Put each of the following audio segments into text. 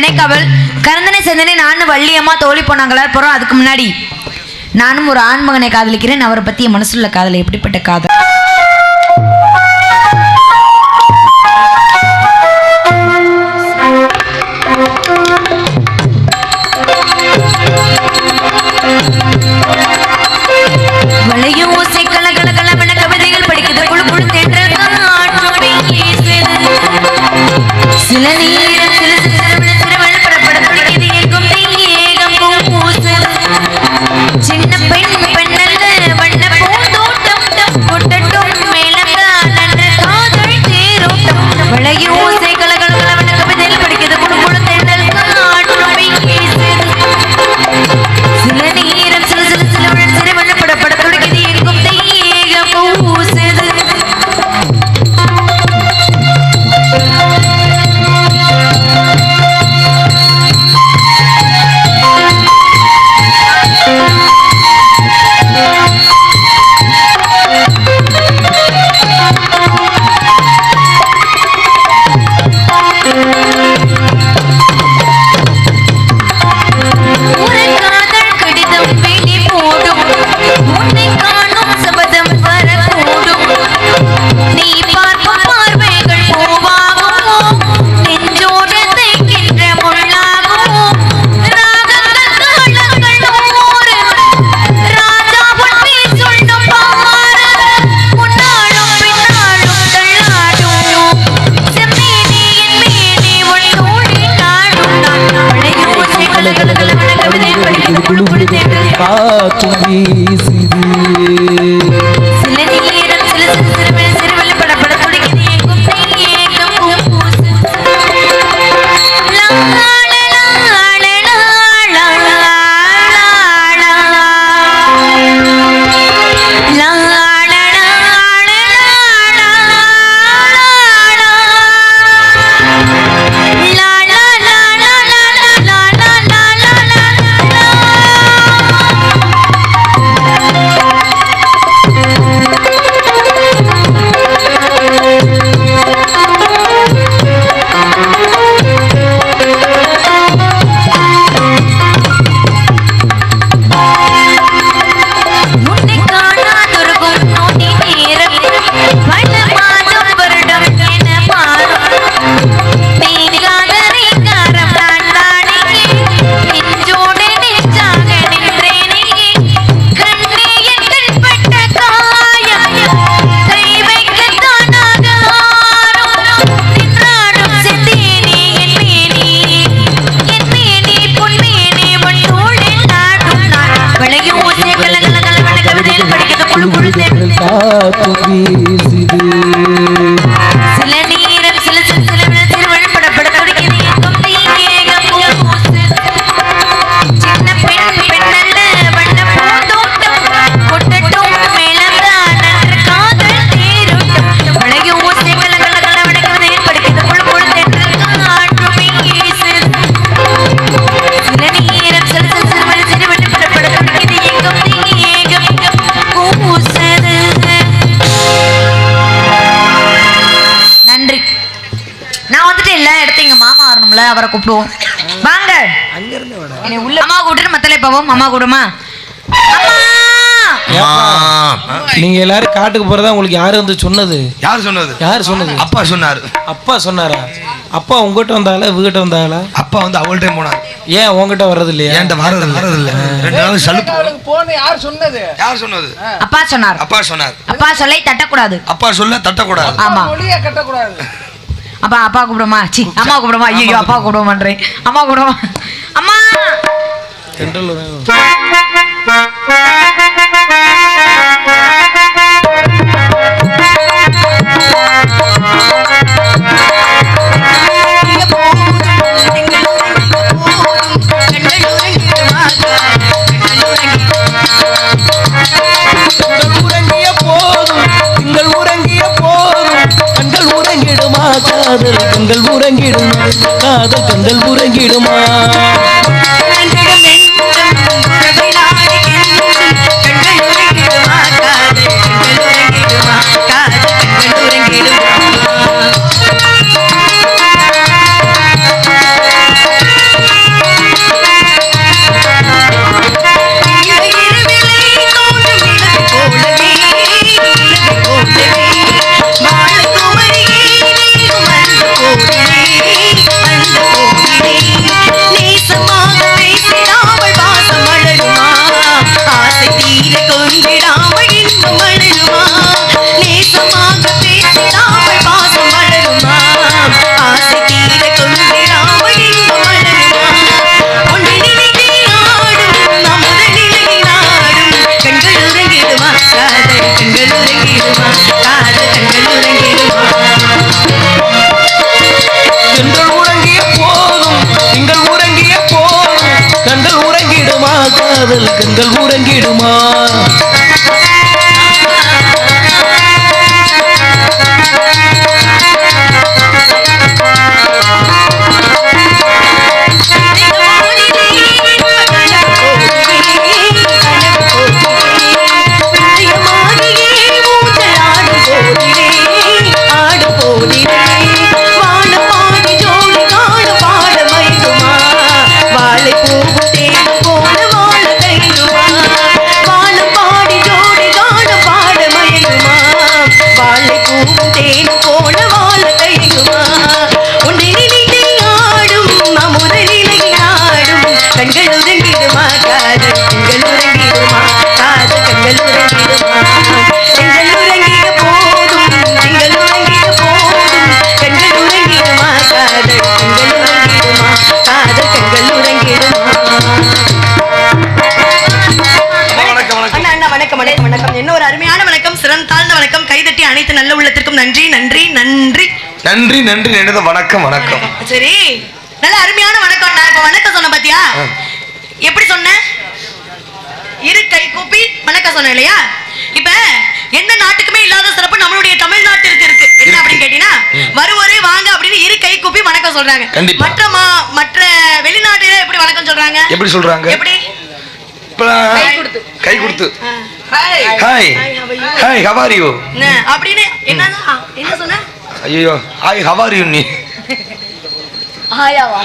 திணைக்காவல் கரந்தனை செந்தனை நானும் வள்ளியம்மா தோழி போனாங்களா போறோம். அதுக்கு முன்னாடி நானும் ஒரு ஆண்மகனை காதலிக்கிறேன். அவரை பத்தி என் மனசுல காதல் எப்படிப்பட்ட காதல்? வளையும் ஓசை கல கல கலவென கவிதைகள் படிக்குது குழு குழு தென்றல் காற்றோடி சில நேரத்தில் சிறுவள் படப்பட துடிக்குது எங்கும் ஏகம் பூசு சின்ன பெண் பெண்ணல்ல வண்ண பூந்தோட்டம் கொட்டட்டும் மேலங்கான காதல் தேரோட்டம் வளையும் ஓசை கல கல கலவென கவிதைகள் படிக்குது குழு குழு தென்றல் காற்றோடி சில நேரம் சில சில சிறுவள் சிறுவள் படப்பட துடிக்குது எங்கும் ஏகம் பூசுது அவரை கூப்பிடுவோம். வாங்க உள்ள அம்மா கூப்பிட்டு மத்தலே போவோம். அம்மா கூடுமா? நீங்க எல்லாரும் காட்டுக்கு போறதா உங்களுக்கு யாரு வந்து சொன்னது? யார் சொன்னது? யார் சொன்னது? அப்பா சொன்னாரு. அப்பா சொன்னாரா? அப்பா உங்ககிட்ட வந்தாளா இவகிட்ட வந்தாளா? அப்பா வந்து அவள்கிட்ட போனார். ஏன் உங்ககிட்ட வர்றது இல்லையா? ஏன்ட்ட வர்றது இல்ல. 2 நாள் சலுப்பு போன். யார் சொன்னது? யார் சொன்னது? அப்பா சொன்னார். அப்பா சொன்னார். அப்பா சொல்லை தட்டக்கூடாது. அப்பா சொல்ல தட்டக்கூடாது. ஆமா, மொழியை கட்டக்கூடாது. அப்பா அப்பா கூப்பிடுமா? சி அம்மா கூப்பிடுமா? ஐயோ அப்பா கூப்பிட மாட்டேன். அம்மா கூப்பிடுமா? அம்மா காதல் கண்கள் உறங்கிடும், காதல் கண்கள் உறங்கிடுமா? காதல் கண்கள் உறங்கிடுமா என்ன ஒரு அருமையான வணக்கம், சிறந்தாழ்ந்த வணக்கம், கைதட்டி அனைத்து நல்ல உள்ளத்திற்கும் நன்றி நன்றி நன்றி நன்றி நன்றி நன்றி வணக்கம் வணக்கம். சரி, நல்ல அருமையான வணக்கம். நான் இப்ப வணக்கம் சொன்ன பாத்தியா? எப்படி சொன்னேன்? இரு கை கூப்பி வணக்கம் சொன்னேன் இல்லையா? இப்ப எந்த நாட்டுக்குமே இல்லாத சிறப்பு நம்மளுடைய தமிழ்நாட்டிற்கு இருக்கு. என்ன அப்படின்னு கேட்டீங்கன்னா, வருவோரே வாங்க அப்படின்னு இரு கை கூப்பி வணக்கம் சொல்றாங்க. மற்ற வெளிநாட்டுல எப்படி வணக்கம் சொல்றாங்க? எப்படி சொல்றாங்க? எப்படி? கை கொடுத்து hi hi how are you அப்படின்னு என்ன சொன்ன? ஐயோ ஹாய் ஹவ் ஆர் யூ நீ ஆயாவா?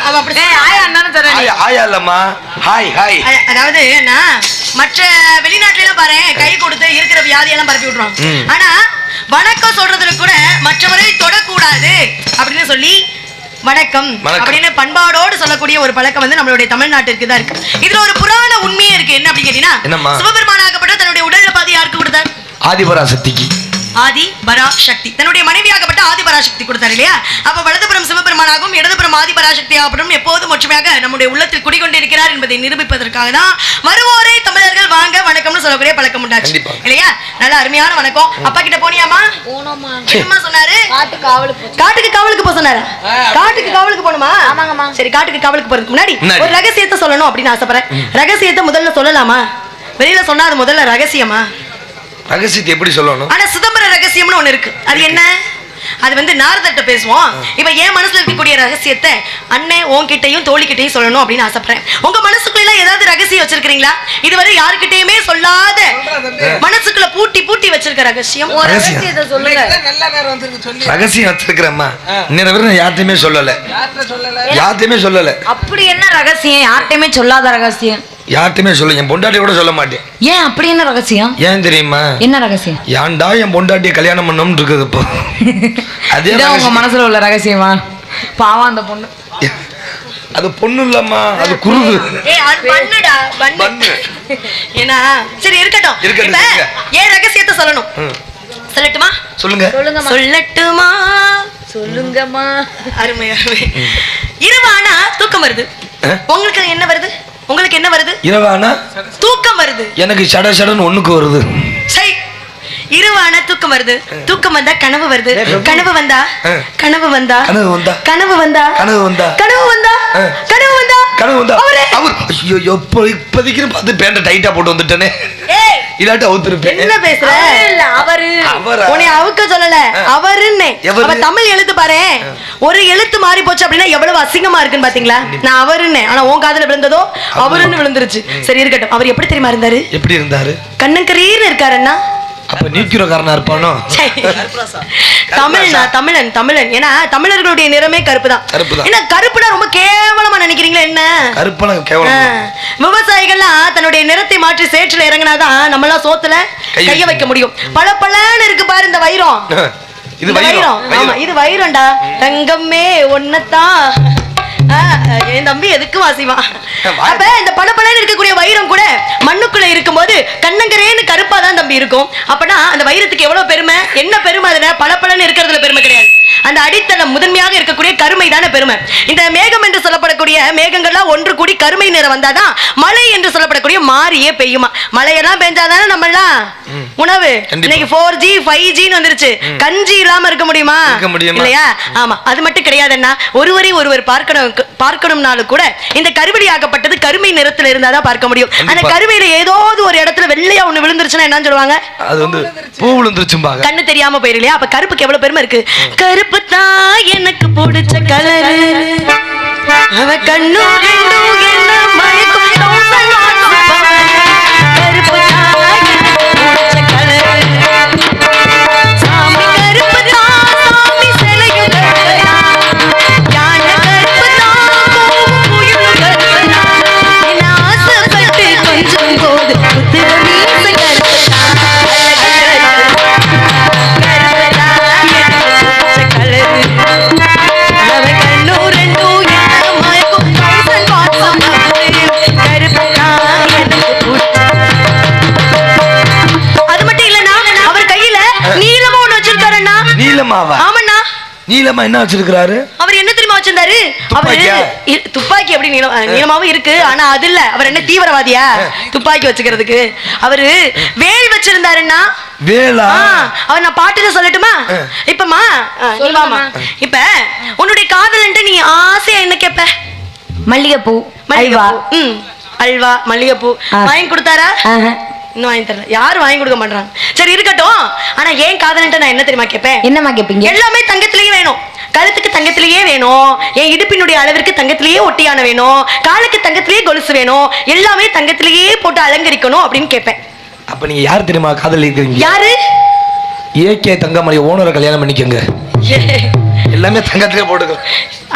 அவ அப்படி ஆயா அண்ணான்னு சொல்றேன். ஆயா இல்லம்மா, ஹாய் ஹாய். அதாவது என்ன, மற்ற வெளிநாட்டுல எல்லாம் பாரு கை கொடுத்து இருக்கிற வியாதியெல்லாம் பரப்பி விட்டுருவாங்க. ஆனா வணக்கம் சொல்றதுல கூட மற்றவரை தொடக்கூடாது அப்படின்னு சொல்லி வணக்கம் அப்படின்னு பண்பாடோடு சொல்லக்கூடிய ஒரு பழக்கம் வந்து நம்மளுடைய தமிழ்நாட்டிற்கு தான் இருக்கு. இதுல ஒரு புராண உண்மையே இருக்கு. என்ன அப்படின்னு கேட்டீங்கன்னா, சிவபெருமானாகப்பட்ட தன்னுடைய உடல்ல பாதி யாருக்கு கொடுத்தார்? ஆதிபராசக்திக்கு. ஆதிபராசக்தி தன்னுடைய மனைவியாகப்பட்ட ஆதிபராசக்தி கொடுத்தார் இல்லையா? அப்ப வலதுபுறம் சிவபெருமானாகவும் இடதுபுறம் ஆதிபராசக்தி ஆகப்படும் எப்போதும் ஒற்றுமையாக நம்முடைய உள்ளத்தில் குடிகொண்டிருக்கிறார் என்பதை நிரூபிப்பதற்காக தான் வருவோரை தமிழர்கள் வாங்க வணக்கம்னு சொல்லக்கூடிய பழக்கம் உண்டாச்சு இல்லையா? நல்ல அருமையான வணக்கம். அப்பா கிட்ட போனியாமா? போனோமா. என்னமா சொன்னாரு? காட்டுக்கு காவலுக்கு போக சொன்னாரு. காட்டுக்கு காவலுக்கு போணுமா? ஆமாங்கம்மா. சரி, காட்டுக்கு காவலுக்கு போறதுக்கு முன்னாடி ஒரு ரகசியத்தை சொல்லணும் அப்படின்னு ஆசைப்படுறேன். ரகசியத்தை முதல்ல சொல்லலாமா? வெளியில சொன்னா அது முதல்ல ரகசியமா? ரகசியத்தை எப்படி சொல்லணும்? ஆனா சிதம்பர ரகசியம்னு ஒண்ணு இருக்கு. அது என்ன? அது வந்து நாரதட்ட பேசுவோம். இப்ப என் மனசுல இருக்கக்கூடிய ரகசியத்தை அண்ணன் உன்கிட்டையும் தோழிக்கிட்டையும் சொல்லணும் அப்படின்னு ஆசைப்படுறேன். உங்க மனசுக்குள்ள ஏதாவது ரகசியம் வச்சிருக்கீங்களா? இதுவரை யாருக்கிட்டையுமே சொல்லாத மனசுக்குள்ள பூட்டி பூட்டி வச்சிருக்க ரகசியம் ரகசியத்தை சொல்லுங்க. ரகசியம் வச்சிருக்கிறேம்மா, இன்னொரு யார்ட்டையுமே சொல்லல. யார்ட்டையுமே சொல்லல. அப்படி என்ன ரகசியம்? யார்ட்டையுமே சொல்லாத ரகசியம்? யார்ட்டையுமே சொல்ல, என் பொண்டாட்டி கூட சொல்ல மாட்டேன். ஏன்? அப்படி என்ன ரகசியம்? ஏன் தெரியுமா? என்ன ரகசியம்? ஏன்டா என் பொண்டாட்டியை கல்யாணம் பண்ணோம்னு இருக்குது இப்போ. அதே உங்க மனசுல உள்ள ரகசியமா? பாவம் அந்த பொண்ணு. அது பொண்ணு இல்லம்மா, அது குருது. ஏன்னா சரி இருக்கட்டும். ஏன் ரகசியத்தை சொல்லணும்? சொல்லட்டுமா? சொல்லுங்க. சொல்லட்டுமா? சொல்லுங்கம்மா. அருமை அருமை. இரவானா தூக்கம் வருது. உங்களுக்கு என்ன வருது? உங்களுக்கு என்ன வருது? இரவானா தூக்கம் வருது. எனக்கு சட சடன்னு ஒண்ணுக்கு வருது. சரி, இரவானா தூக்கம் வருது. தூக்கம் வந்தா கனவு வருது. கனவு வந்தா கனவு வந்தா கனவு வந்தா கனவு வந்தா கனவு வந்தா கனவு வந்தா கனவு வந்தா கனவு வந்தா அவர் ஐயோ இப்போதைக்கு பார்த்து பேண்ட டைட்டா போட்டு வந்துட்டேனே. இல்லாட்டி அவுத்துருப்பேன். என்ன பேசுற? இல்ல அவரு உன்னை அவுக்க சொல்லல, அவருன்னு. அவ தமிழ் எழுத்து பாரு, ஒரு எழுத்து மாறி போச்சு அப்படின்னா எவ்வளவு அசிங்கமா இருக்குன்னு பாத்தீங்களா? நான் அவருன்னு, ஆனா உன் காதுல விழுந்ததோ அவருன்னு விழுந்துருச்சு. சரி இருக்கட்டும். அவர் எப்படி தெரியுமா இருந்தாரு? எப்படி இருந்தாரு? கண்ணங்கரீர்னு இருக்காருன்னா அப்ப நீக்கிறக்காரனா இருப்பானோ? தமிழ்னா தமிழன் தமிழன். ஏன்னா தமிழர்களுடைய நிறமே கருப்பு தான். ஏன்னா கருப்புனா ரொம்ப கேவலமா நினைக்கிறீங்களா? என்ன கருப்புனா கேவலம்? விவசாயிகள்லாம் தன்னுடைய நிறத்தை மாற்றி சேற்றில இறங்கினாதான் நம்ம எல்லாம் சோத்துல கைய வைக்க முடியும். பல பலன்னு இருக்கு பாரு இந்த வைரம். இது வைரம். ஆமா, இது வைரம்டா. தங்கமே ஒன்னதான் என் தம்பி எதுக்கு வாசிவான். அப்ப இந்த பளபளன்னு இருக்கக்கூடிய வைரம் கூட மண்ணுக்குள்ள இருக்கும்போது கண்ணங்கரேன்னு கருப்பா தான் தம்பி இருக்கும். அப்பனா அந்த வைரத்துக்கு எவ்வளவு பெருமை? என்ன பெருமை? அதுல பளபளன்னு இருக்கிறதுல பெருமை கிடையாது. அந்த அடித்தளம் முதன்மையாக இருக்கக்கூடிய கருமை தானே பெருமை. இந்த மேகம் என்று சொல்லப்படக்கூடிய மேகங்கள்லாம் ஒன்று கூடி கருமை நிறம் வந்தாதான் மழை என்று சொல்லப்படக்கூடிய மாறியே பெய்யுமா. மழையெல்லாம் பெஞ்சாதானே நம்மளாம் உணவு. இன்னைக்கு 4G 5G வந்துருச்சு. கஞ்சி இல்லாம இருக்க முடியுமா? இல்லையா? ஆமா. அது மட்டும் கிடையாதுன்னா ஒருவரை ஒருவர் பார்க்கணும்னாலும் கூட இந்த கருவெளி ஆகப்பட்டது கருமை நிறத்துல இருந்தாதான் பார்க்க முடியும். அந்த கருவையில ஏதாவது ஒரு இடத்துல வெள்ளையா ஒண்ணு விழுந்துருச்சுன்னா என்ன சொல்லுவாங்க? அது வந்து பூ விழுந்துருச்சும்பாங்க. கண்ணு தெரியாம போயிரு. அப்ப கருப்புக்கு எவ்வளவு பெருமை இருக்கு. கருப்பு தான் எனக்கு பிடிச்ச கலரு, அவ கண்ணு என்ன மயக்கும் கருப்பு தான் பிடிச்ச கலரு. சாமி கருப்பு தான், சாமி சிலையும் கருப்பு தான், யானை கருப்பு தான், புயலும் கருப்பு தான், என்ன ஆசைப்பட்டு கொஞ்சம் போது புத்திர மீச கருப்பு தான், நீலமா என்ன வச்சிருக்காரு? அவர் என்ன தெரியுமா வச்சிருந்தாரு? துப்பாக்கி எப்படி நீளமாவும் இருக்கு. ஆனா அது இல்ல. அவர் என்ன தீவிரவாதியா துப்பாக்கி வச்சுக்கிறதுக்கு? அவரு வேல் வச்சிருந்தாருன்னா வேலா. அவர் நான் பாட்டுல சொல்லட்டுமா? இப்பமா இப்ப உன்னுடைய காதலன்ட்டு நீ ஆசையா என்ன கேப்ப? மல்லிகைப்பூ, அல்வா. அல்வா, மல்லிகைப்பூ வாங்கி கொடுத்தாரா? இன்னும் வாங்கி தரல. யாரும் வாங்கி கொடுக்க மாட்டாங்க. சரி இருக்கட்டும். ஆனா ஏன் காதலன்ட்டு நான் என்ன தெரியுமா கேட்பேன்? என்னமா கேப்பீங்க? எல்லாமே தங்கத்திலேயே வேணும். கழுத்துக்கு தங்கத்திலேயே வேணும், என் இடுப்பினுடைய அளவிற்கு தங்கத்திலேயே ஒட்டியான வேணும், காலுக்கு தங்கத்திலேயே கொலுசு வேணும், எல்லாமே தங்கத்திலேயே போட்டு அலங்கரிக்கணும் அப்படின்னு கேட்பேன். அப்ப நீங்க யார் தெரியுமா காதலிக்கிறீங்க? யாரு? ஏகே தங்கமணி ஓனரை கல்யாணம் பண்ணிக்கங்க. எல்லாமே தங்கத்திலே போட்டுக்க.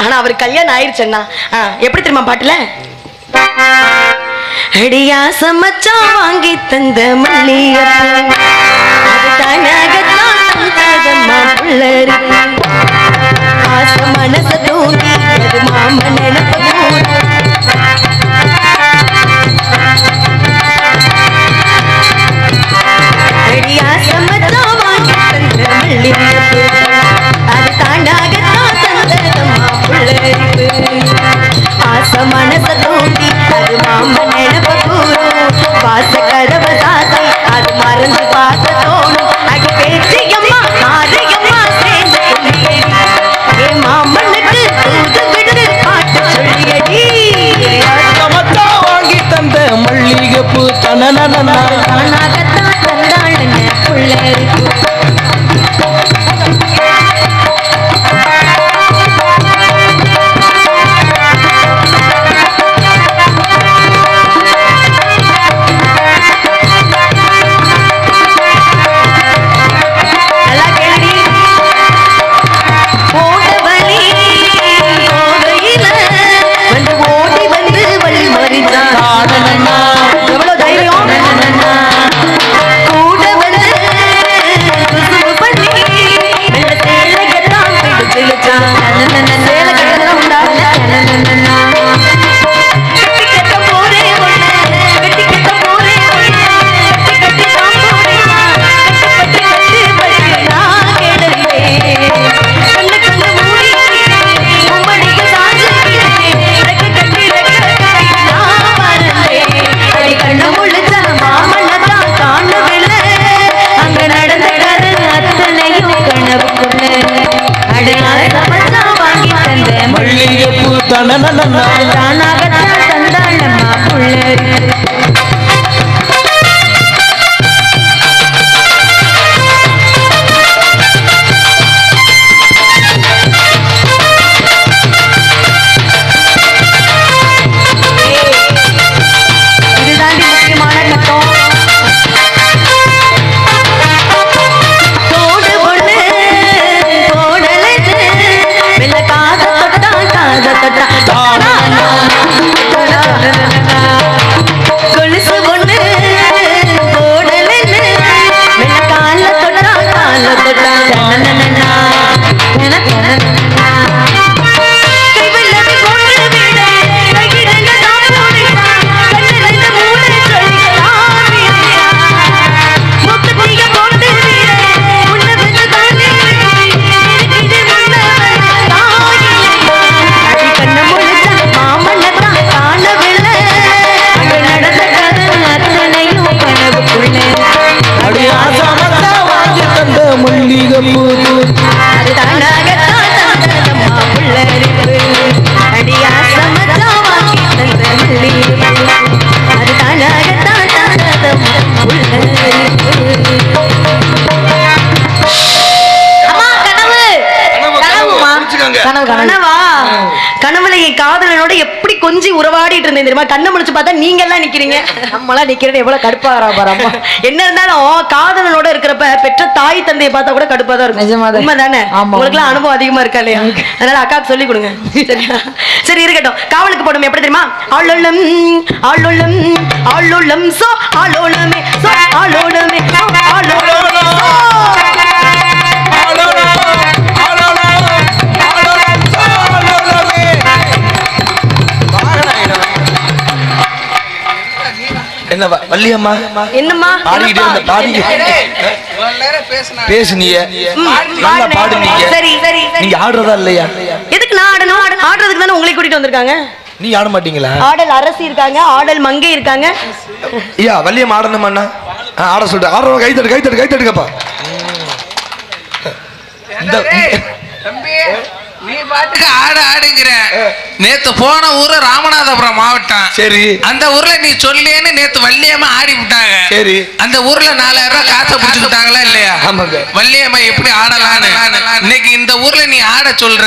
ஆனா அவர் கல்யாணம் ஆயிருச்சுன்னா எப்படி தெரியுமா பாட்டுல? அடியா சமச்சான் வாங்கி தந்த மல்லிகைப்பூ, அது தானாகத்தான் தந்ததம்மா புள்ளரு, ஆசை மனச தூண்டி அது மாம நினைப்பு. அடியா சமச்சான் வாங்கி தந்த மல்லிகைப்பூ, அது தானாகத்தான் தந்ததம்மா புள்ளரு, ஆசை மனச தூண்டி அது மாம நினைப்பு கூறும், வாச கதவ சாத்தி அது மறந்து பார்த்த தோணும், அது பேச்சியம்மா மாரியம்மா சேர்ந்து சொல்லியடி, என் மாமனுக்கு தூது விட்டு பாட்டு சொல்லியடி, வாங்கி தந்த மல்லிகைப்பூ தானாகத்தான் தந்தாள் புள்ளருக்கு. எவ்வளவு தைரியம்! கூட வந்து தானாகத்தான் தந்தாளம்மா புள்ளருக்கு. என் காதலனோட எப்படி கொஞ்சி உறவாடிட்டு இருந்தேன் தெரியுமா? கண்ணை முடிச்சு பார்த்தா நீங்க எல்லாம் நிக்கிறீங்க, நம்மளாம் நிக்கிறது எவ்வளவு கடுப்பாகிறா பாரு. என்ன இருந்தாலும் காதலனோட இருக்கிறப்ப பெற்ற தாய் தந்தையை பார்த்தா கூட கடுப்பா தான் இருக்கும். நிஜமாதான். உண்மைதானே? ஆமா. உங்களுக்கு எல்லாம் அனுபவம் அதிகமா இருக்கா இல்லையா? அதனால அக்காவுக்கு சொல்லி கொடுங்க. சரியா? சரி இருக்கட்டும். காவலுக்கு போடும் எப்படி தெரியுமா? ஆளோளம் ஆளோளம் ஆளோளம் சோ ஆளோளமே சோ ஆளோளமே ஆளோளமே சோ. என்ன வள்ளியம்மா என்னம்மா பாடிக்கிட்டே இருந்த பேசுனீங்க, நல்லா பாடுனீங்க. சரி சரி சரி. நீங்க ஆடுறதா இல்லையா? எதுக்கு நான் ஆடணும்? ஆடுறதுக்கு தானே உங்களை கூட்டிட்டு வந்திருக்காங்க. நீ ஆட மாட்டீங்களா? ஆடல் அரசி இருக்காங்க, ஆடல் மங்கை இருக்காங்க. ஐயா வள்ளியம்மா ஆடணுமாண்ணா? ஆட சொல்றேன். ஆடுறவங்க கை தட்டு கை தட்டு கை தட்டுக்கப்பா. தம்பி நீ பாட்டுக்கு ஆடுங்கிற. நேத்து போன ஊரு ராமநாதபுரம் மாவட்டம். சரி. அந்த ஊர்ல நீ சொல்லேன்னு நேத்து வள்ளியம்மா ஆடி விட்டாங்க. சரி. அந்த ஊர்ல 4000 ரூபாய் காசை புடிச்சுட்டாங்களா இல்லையா? ஆமாங்க. வள்ளியம்மா எப்படி ஆடலான்னு இன்னைக்கு இந்த ஊர்ல நீ ஆட சொல்ற.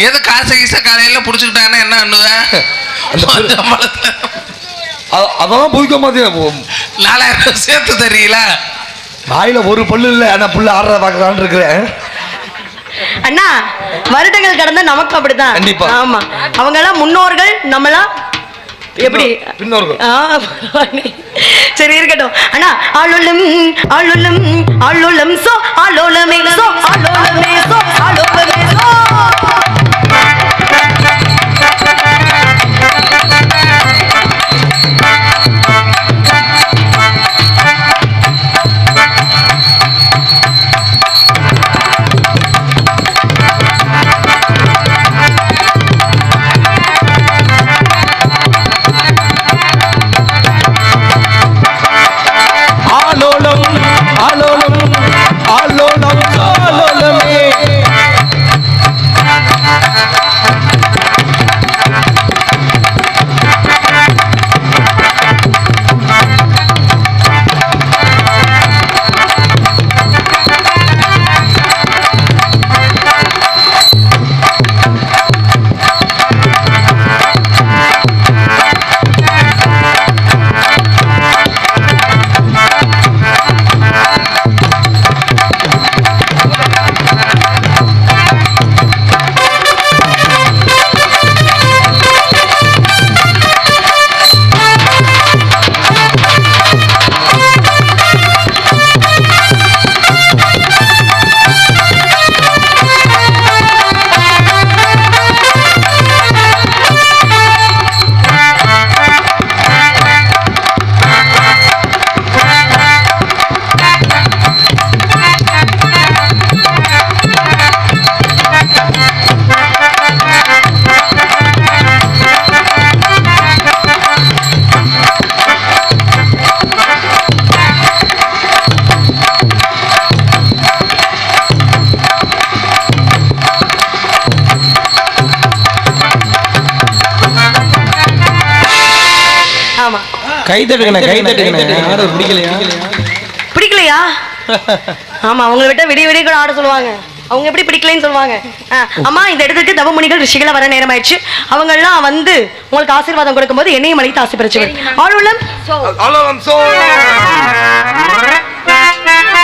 எது காசை கீச காலையில புடிச்சுக்கிட்டான்னு என்ன பண்ணுவேன்? அதான் புதிக்க மாதிரி 4000 ரூபாய் சேர்த்து தெரியல. வாயில ஒரு பல்லு இல்ல, ஆனா புள்ள ஆடுறத பாக்கலான்னு இருக்கிறேன். அண்ணா வருடங்கள் கடந்த நமக்கு அப்படித்தான். கண்டிப்பா. ஆமா, அவங்க எல்லாம் முன்னோர்கள், நம்மளாம் எப்படி பின்னோர்கள். சரி இருக்கட்டும். அண்ணா ஆளுலம் ஆளுலம் ஆளுலம் சோ ஆலோலமே சோ ஆலோலமே சோ ஆலோலமே சோ. கை தட்டுக்கண்ணே, கை தட்டுக்கண்ணே. ஆட பிடிக்கலையா? பிடிக்கலையா? ஆமா, அவங்களை விட்ட விடிய விடிய கூட ஆட சொல்லுவாங்க. அவங்க எப்படி பிடிக்கலைன்னு சொல்லுவாங்க. அம்மா இந்த இடத்துக்கு தவமுனிகள் ரிஷிகளை வர நேரம் ஆயிடுச்சு. அவங்க எல்லாம் வந்து உங்களுக்கு ஆசீர்வாதம் கொடுக்கும் போது என்னையும் மலைக்கு ஆசை பெறச்சு. ஆளுலம் சோ